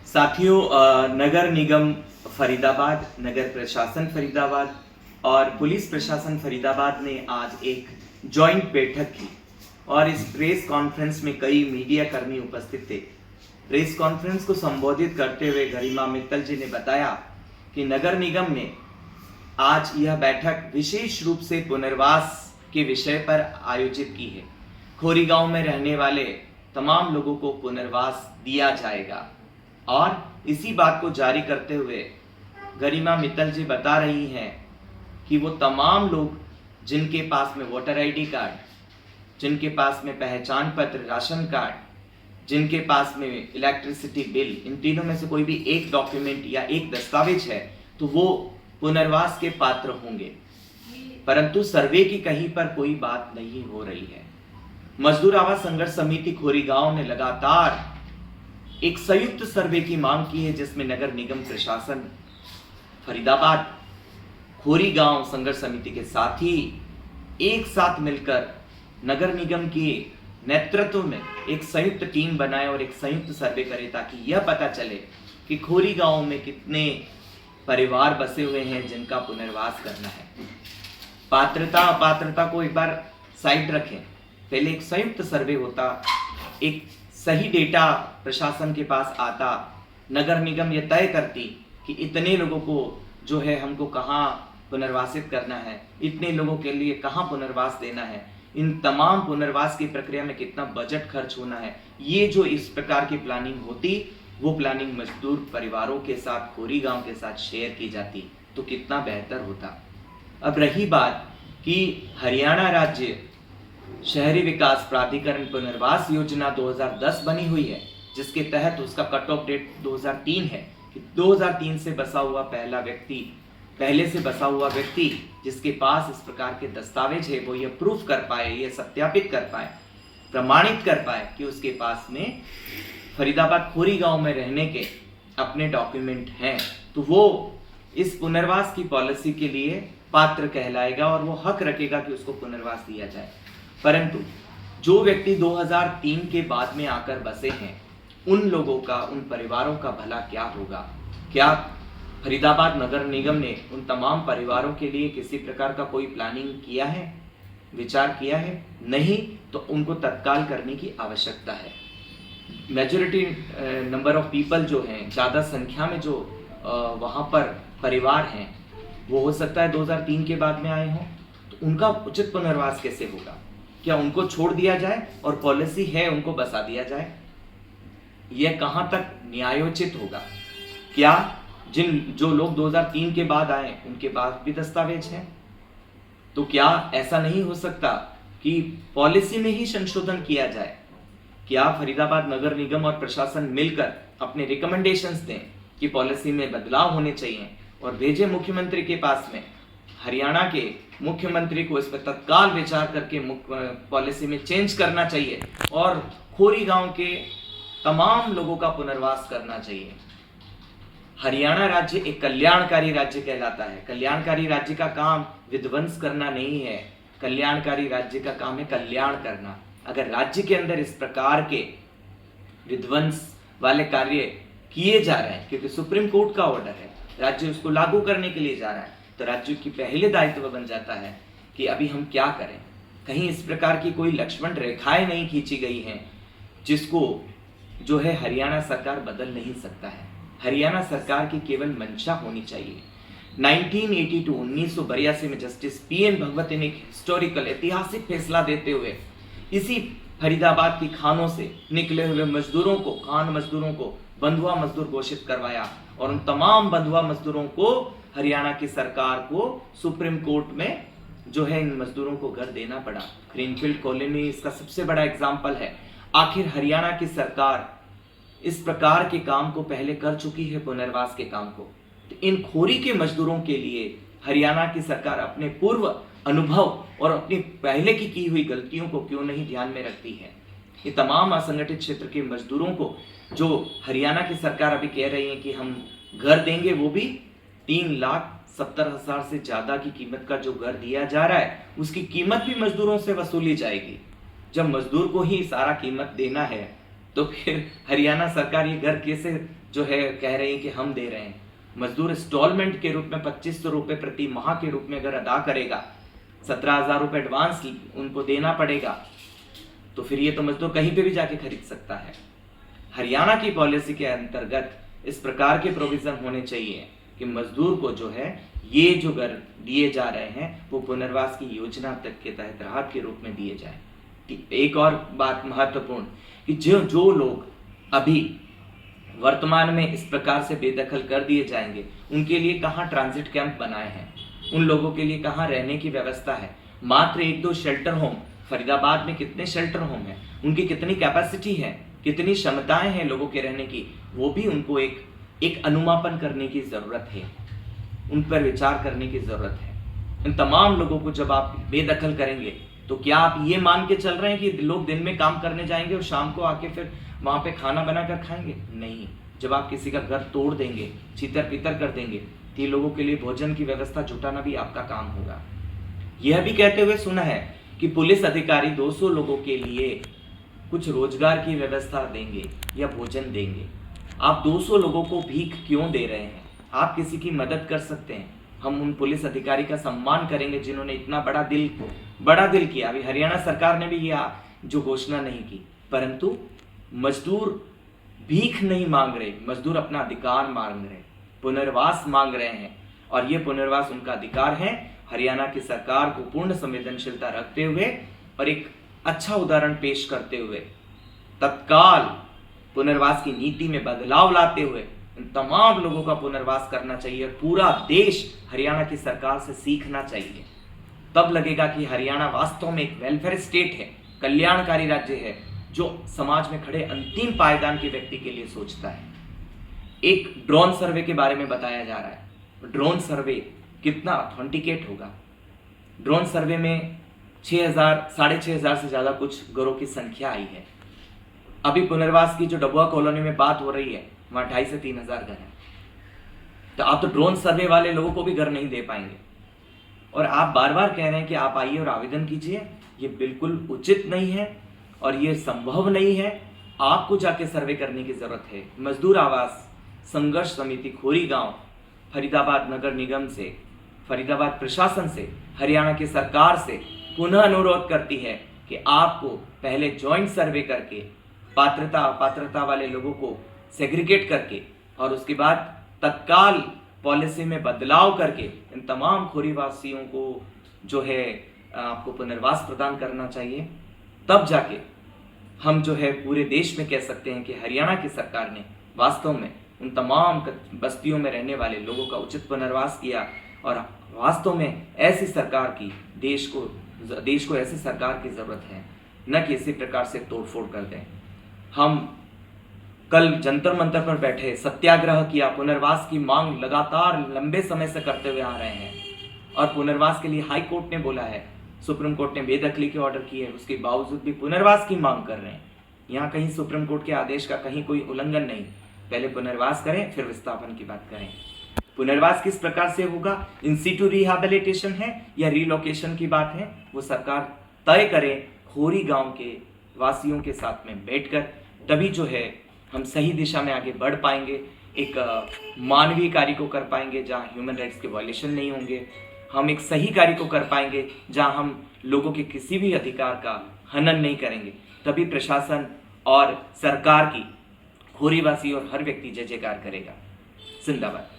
साथियों, नगर निगम फरीदाबाद, नगर प्रशासन फरीदाबाद और पुलिस प्रशासन फरीदाबाद ने आज एक जॉइंट बैठक की और इस प्रेस कॉन्फ्रेंस में कई मीडिया कर्मी उपस्थित थे। प्रेस कॉन्फ्रेंस को संबोधित करते हुए गरिमा मित्तल जी ने बताया कि नगर निगम ने आज यह बैठक विशेष रूप से पुनर्वास के विषय पर आयोजित की है। खोरी गांव में रहने वाले तमाम लोगों को पुनर्वास दिया जाएगा और इसी बात को जारी करते हुए गरिमा मित्तल जी बता रही हैं कि वो तमाम लोग जिनके पास में वोटर आईडी कार्ड, जिनके पास में पहचान पत्र, राशन कार्ड, जिनके पास में इलेक्ट्रिसिटी बिल, इन तीनों में से कोई भी एक डॉक्यूमेंट या एक दस्तावेज है तो वो पुनर्वास के पात्र होंगे। परंतु सर्वे की कहीं पर कोई बात नहीं हो रही है। मजदूर आवास संघर्ष समिति खोरी गांव ने लगातार एक संयुक्त सर्वे की मांग की है, जिसमें नगर निगम प्रशासन फरीदाबाद खोरी गांव संघर्ष समिति के साथ ही एक साथ मिलकर नगर निगम के नेतृत्व में एक संयुक्त टीम बनाए और एक संयुक्त सर्वे करे, ताकि यह पता चले कि खोरी गांव में कितने परिवार बसे हुए हैं जिनका पुनर्वास करना है। पात्रता अपात्रता को एक बार साइड रखें, पहले एक संयुक्त सर्वे होता, एक सही डेटा प्रशासन के पास आता, नगर निगम ये तय करती कि इतने लोगों को जो है हमको कहाँ पुनर्वासित करना है, इतने लोगों के लिए कहाँ पुनर्वास देना है, इन तमाम पुनर्वास की प्रक्रिया में कितना बजट खर्च होना है। ये जो इस प्रकार की प्लानिंग होती, वो प्लानिंग मजदूर परिवारों के साथ, खोरी गांव के साथ शेयर की जाती तो कितना बेहतर होता। अब रही बात कि हरियाणा राज्य शहरी विकास प्राधिकरण पुनर्वास योजना 2010 बनी हुई है, जिसके तहत उसका कट ऑफ डेट 2003 है कि 2003 से बसा हुआ पहले से बसा हुआ व्यक्ति जिसके पास इस प्रकार के दस्तावेज है, वो ये प्रूफ कर पाए, ये सत्यापित कर पाए, प्रमाणित कर पाए कि उसके पास में फरीदाबाद खोरी गांव में रहने के अपने डॉक्यूमेंट हैं, तो वो इस पुनर्वास की पॉलिसी के लिए पात्र कहलाएगा और वो हक रखेगा कि उसको पुनर्वास दिया जाए। परंतु जो व्यक्ति 2003 के बाद में आकर बसे हैं, उन लोगों का, उन परिवारों का भला क्या होगा? क्या फरीदाबाद नगर निगम ने उन तमाम परिवारों के लिए किसी प्रकार का कोई प्लानिंग किया है, विचार किया है? नहीं, तो उनको तत्काल करने की आवश्यकता है। मेजॉरिटी नंबर ऑफ पीपल जो हैं, ज़्यादा संख्या में जो वहाँ पर परिवार हैं, वो हो सकता है 2003 के बाद में आए हों, तो उनका उचित पुनर्वास कैसे होगा? क्या उनको छोड़ दिया जाए और पॉलिसी है उनको बसा दिया जाए? यह कहाँ तक न्यायोचित होगा? क्या जो लोग 2003 के बाद आए उनके पास भी दस्तावेज हैं? तो क्या ऐसा नहीं हो सकता कि पॉलिसी में ही संशोधन किया जाए? क्या फरीदाबाद नगर निगम और प्रशासन मिलकर अपने रिकमेंडेशंस दें कि पॉलिसी में बदलाव होने चाहिए और भेजे मुख्यमंत्री के पास में, हरियाणा के मुख्यमंत्री को इस पर तत्काल विचार करके पॉलिसी में चेंज करना चाहिए और खोरी गांव के तमाम लोगों का पुनर्वास करना चाहिए। हरियाणा राज्य एक कल्याणकारी राज्य कहलाता है। कल्याणकारी राज्य का काम विध्वंस करना नहीं है, कल्याणकारी राज्य का काम है कल्याण करना। अगर राज्य के अंदर इस प्रकार के विध्वंस वाले कार्य किए जा रहे हैं, क्योंकि सुप्रीम कोर्ट का ऑर्डर है, राज्य उसको लागू करने के लिए जा रहा है, तो राज्य की पहले दायित्व बन जाता है कि अभी हम क्या करें। कहीं इस प्रकार की कोई लक्ष्मण रेखाएं नहीं खींची गई हैं जिसको जो है हरियाणा सरकार बदल नहीं सकता है। हरियाणा सरकार की केवल मंशा होनी चाहिए। 1982 में जस्टिस पीएन भगवती ने एक हिस्टोरिकल, ऐतिहासिक फैसला देते हुए इसी फरीदाबाद की खानों से निकले हुए मजदूरों को, खान मजदूरों को बंधुआ मजदूर घोषित करवाया और उन तमाम बंधुआ मजदूरों को हरियाणा की सरकार को सुप्रीम कोर्ट में जो है इन मजदूरों को घर देना पड़ा। ग्रीनफील्ड कॉलोनी इसका सबसे बड़ा एग्जाम्पल है। आखिर हरियाणा की सरकार इस प्रकार के काम को पहले कर चुकी है, पुनर्वास के काम को। तो इन खोरी के मजदूरों के लिए हरियाणा की सरकार अपने पूर्व अनुभव और अपनी पहले की हुई गलतियों को क्यों नहीं ध्यान में रखती है? ये तमाम असंगठित क्षेत्र के मजदूरों को जो हरियाणा की सरकार अभी कह रही है कि हम घर देंगे, वो भी 3,70,000 से ज्यादा की कीमत का जो घर दिया जा रहा है, उसकी कीमत भी मजदूरों से वसूली जाएगी। जब मजदूर को ही सारा कीमत देना है तो फिर हरियाणा सरकार ये घर कैसे जो है कह रही है कि हम दे रहे हैं। मजदूर इंस्टॉलमेंट के रूप में 2500 रुपये प्रति माह के रूप में अगर अदा करेगा, 17,000 रुपये एडवांस उनको देना पड़ेगा, तो फिर ये तो मजदूर कहीं पे भी जाके खरीद सकता है। हरियाणा की पॉलिसी के अंतर्गत इस प्रकार के प्रोविजन होने चाहिए कि मजदूर को जो है ये जो घर दिए जा रहे हैं वो पुनर्वास की योजना तक के तहत राहत के रूप में दिए जाए। एक और बात महत्वपूर्ण कि जो लोग अभी वर्तमान में इस प्रकार से बेदखल कर दिए जाएंगे, उनके लिए कहाँ ट्रांजिट कैंप बनाए हैं, उन लोगों के लिए कहाँ रहने की व्यवस्था है। मात्र 1-2 शेल्टर होम, फरीदाबाद में कितने शेल्टर होम हैं, उनकी कितनी कैपेसिटी है, कितनी क्षमताएं हैं लोगों के रहने की, वो भी उनको एक अनुमापन करने की जरूरत है, उन पर विचार करने की जरूरत है। इन तमाम लोगों को जब आप बेदखल करेंगे तो क्या आप ये मान के चल रहे हैं कि लोग दिन में काम करने जाएंगे और शाम को आके फिर वहां पे खाना बनाकर खाएंगे? नहीं। जब आप किसी का घर तोड़ देंगे, छीतर पीतर कर देंगे, तो ये लोगों के लिए भोजन की व्यवस्था जुटाना भी आपका काम होगा। यह भी कहते हुए सुना है कि पुलिस अधिकारी 200 लोगों के लिए कुछ रोजगार की व्यवस्था देंगे या भोजन देंगे। आप 200 लोगों को भीख क्यों दे रहे हैं? आप किसी की मदद कर सकते हैं। हम उन पुलिस अधिकारी का सम्मान करेंगे जिन्होंने इतना बड़ा दिल किया। अभी हरियाणा सरकार ने भी यह जो घोषणा नहीं की, परंतु मजदूर भीख नहीं मांग रहे, मजदूर अपना अधिकार मांग रहे, पुनर्वास मांग रहे हैं, और ये पुनर्वास उनका अधिकार है। हरियाणा की सरकार को पूर्ण संवेदनशीलता रखते हुए और एक अच्छा उदाहरण पेश करते हुए तत्काल पुनर्वास की नीति में बदलाव लाते हुए इन तमाम लोगों का पुनर्वास करना चाहिए। पूरा देश हरियाणा की सरकार से सीखना चाहिए। तब लगेगा कि हरियाणा वास्तव में एक वेलफेयर स्टेट है, कल्याणकारी राज्य है, जो समाज में खड़े अंतिम पायदान के व्यक्ति के लिए सोचता है। एक ड्रोन सर्वे के बारे में बताया जा रहा है। ड्रोन सर्वे कितना ऑथेंटिकेट होगा? ड्रोन सर्वे में 6,000-6,500 से ज्यादा कुछ घरों की संख्या आई है। अभी पुनर्वास की जो डबुआ कॉलोनी में बात हो रही है, वहां 2,500 से 3,000 घर हैं। तो आप तो ड्रोन सर्वे वाले लोगों को भी घर नहीं दे पाएंगे, और आप बार बार कह रहे हैं कि आप आइए और आवेदन कीजिए। ये बिल्कुल उचित नहीं है और ये संभव नहीं है। आपको जाके सर्वे करने की जरूरत है। मजदूर आवास संघर्ष समिति खोरी गांव फरीदाबाद नगर निगम से, फरीदाबाद प्रशासन से, हरियाणा की सरकार से पुनः अनुरोध करती है कि आपको पहले ज्वाइंट सर्वे करके पात्रता अपात्रता वाले लोगों को सेग्रीगेट करके और उसके बाद तत्काल पॉलिसी में बदलाव करके इन तमाम खोरीवासियों को जो है आपको पुनर्वास प्रदान करना चाहिए। तब जाके हम जो है पूरे देश में कह सकते हैं कि हरियाणा की सरकार ने वास्तव में उन तमाम बस्तियों में रहने वाले लोगों का उचित पुनर्वास किया, और वास्तव में ऐसी सरकार की देश को ऐसी सरकार की जरूरत है, न कि इसी प्रकार से तोड़फोड़ कर दें। हम कल जंतर मंतर पर बैठे सत्याग्रह किया, पुनर्वास की मांग लगातार लंबे समय से करते हुए आ रहे हैं, और पुनर्वास के लिए हाई कोर्ट ने बोला है, सुप्रीम कोर्ट ने बेदखली के ऑर्डर किए, उसके बावजूद भी पुनर्वास की मांग कर रहे हैं। यहाँ कहीं सुप्रीम कोर्ट के आदेश का कहीं कोई उल्लंघन नहीं। पहले पुनर्वास करें, फिर विस्थापन की बात करें। पुनर्वास किस प्रकार से होगा, इन सीटू रिहैबिलिटेशन है या रिलोकेशन की बात है, वो सरकार तय करे खोरी गांव के वासियों के साथ में बैठकर। तभी जो है हम सही दिशा में आगे बढ़ पाएंगे, एक मानवीय कार्य को कर पाएंगे जहाँ ह्यूमन राइट्स के वायलेशन नहीं होंगे। हम एक सही कार्य को कर पाएंगे जहाँ हम लोगों के किसी भी अधिकार का हनन नहीं करेंगे। तभी प्रशासन और सरकार की खोरीवासी और हर व्यक्ति जय जयकार करेगा। जिंदाबाद।